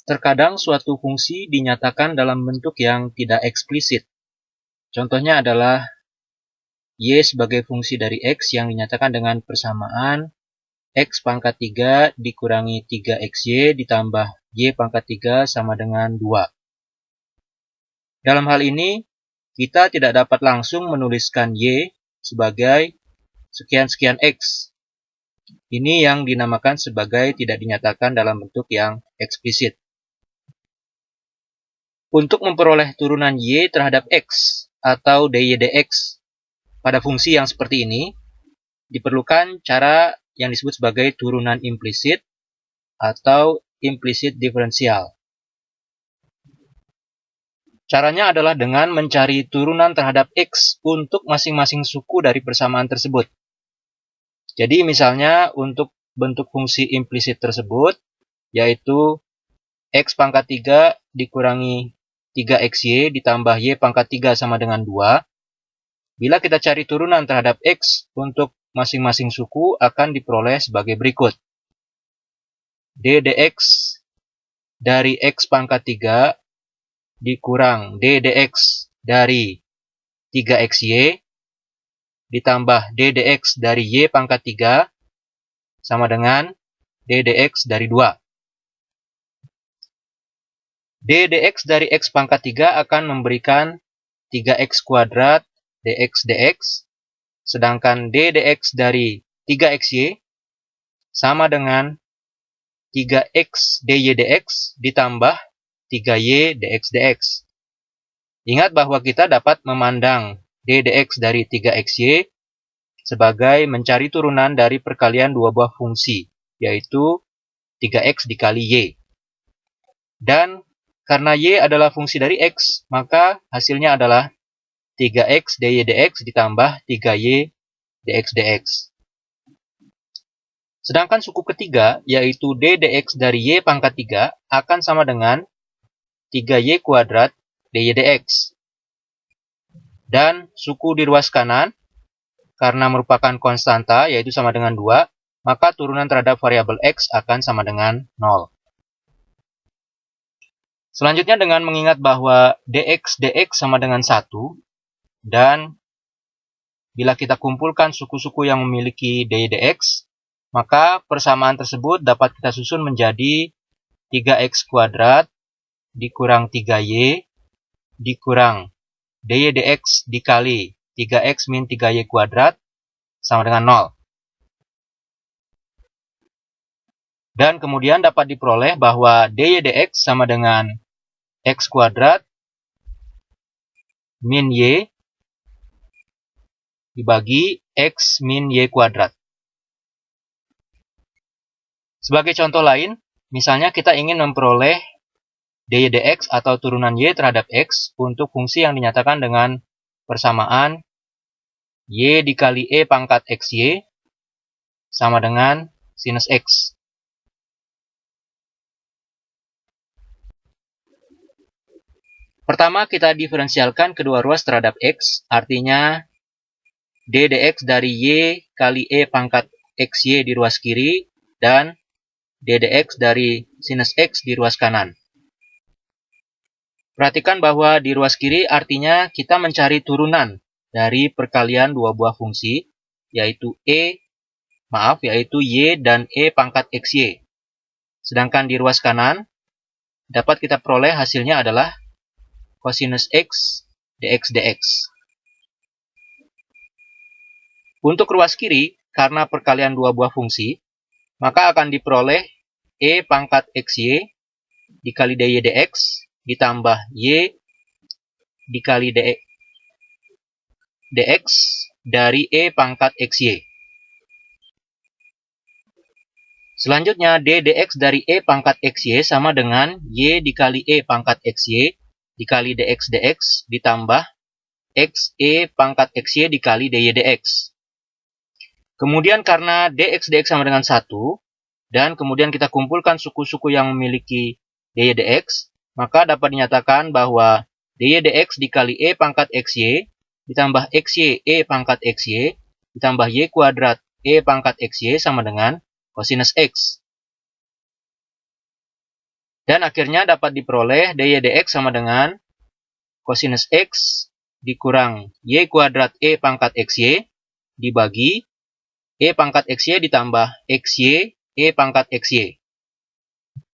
Terkadang suatu fungsi dinyatakan dalam bentuk yang tidak eksplisit. Contohnya adalah Y sebagai fungsi dari X yang dinyatakan dengan persamaan X pangkat 3 dikurangi 3XY ditambah Y pangkat 3 sama dengan 2. Dalam hal ini, kita tidak dapat langsung menuliskan Y sebagai sekian-sekian X. Ini yang dinamakan sebagai tidak dinyatakan dalam bentuk yang eksplisit. Untuk memperoleh turunan Y terhadap X atau dy dx pada fungsi yang seperti ini, diperlukan cara yang disebut sebagai turunan implisit atau implicit diferensial. Caranya adalah dengan mencari turunan terhadap X untuk masing-masing suku dari persamaan tersebut. Jadi misalnya untuk bentuk fungsi implisit tersebut, yaitu X pangkat 3 dikurangi 3XY ditambah Y pangkat 3 sama dengan 2. Bila kita cari turunan terhadap X untuk masing-masing suku akan diperoleh sebagai berikut. D dx dari X pangkat 3 dikurang D dx dari 3XY ditambah D dx dari Y pangkat 3 sama dengan D dx dari 2. D dx dari X pangkat 3 akan memberikan 3X kuadrat dx dx, sedangkan D dx dari 3XY sama dengan 3X dy dx ditambah 3Y dx dx. Ingat bahwa kita dapat memandang D dx dari 3XY sebagai mencari turunan dari perkalian dua buah fungsi, yaitu 3X dikali Y. Dan karena Y adalah fungsi dari X, maka hasilnya adalah 3X dy dx ditambah 3Y dx dx. Sedangkan suku ketiga, yaitu D dx dari Y pangkat 3, akan sama dengan 3Y kuadrat dy dx. Dan suku di ruas kanan, karena merupakan konstanta, yaitu sama dengan 2, maka turunan terhadap variabel X akan sama dengan 0. Selanjutnya dengan mengingat bahwa dx dx sama dengan 1, dan bila kita kumpulkan suku-suku yang memiliki dy dx, maka persamaan tersebut dapat kita susun menjadi 3x kuadrat dikurang 3y dikurang dy dx dikali 3x min 3y kuadrat sama dengan 0. Dan kemudian dapat diperoleh bahwa dy dx sama dengan x kuadrat min y dibagi x min y kuadrat. Sebagai contoh lain, misalnya kita ingin memperoleh dy dx atau turunan y terhadap x untuk fungsi yang dinyatakan dengan persamaan y dikali e pangkat xy sama dengan sinus x. Pertama, kita diferensialkan kedua ruas terhadap x, artinya d dx dari y kali e pangkat xy di ruas kiri, dan d dx dari sinus x di ruas kanan. Perhatikan bahwa di ruas kiri artinya kita mencari turunan dari perkalian dua buah fungsi, yaitu y dan e pangkat xy. Sedangkan di ruas kanan, dapat kita peroleh hasilnya adalah kosinus x dx dx. Untuk ruas kiri, karena perkalian dua buah fungsi, maka akan diperoleh e pangkat xy dikali dy dx ditambah y dikali dx dari e pangkat xy. Selanjutnya, d dx dari e pangkat xy sama dengan y dikali e pangkat xy dikali dx dx ditambah x e pangkat xy dikali dy dx. Kemudian karena dx dx sama dengan 1, dan kemudian kita kumpulkan suku-suku yang memiliki dy dx, maka dapat dinyatakan bahwa dy dx dikali e pangkat xy ditambah xy e pangkat xy ditambah y kuadrat e pangkat xy sama dengan kosinus x. Dan akhirnya dapat diperoleh dy dx sama dengan kosinus x dikurang y kuadrat e pangkat xy dibagi e pangkat xy ditambah xy e pangkat xy.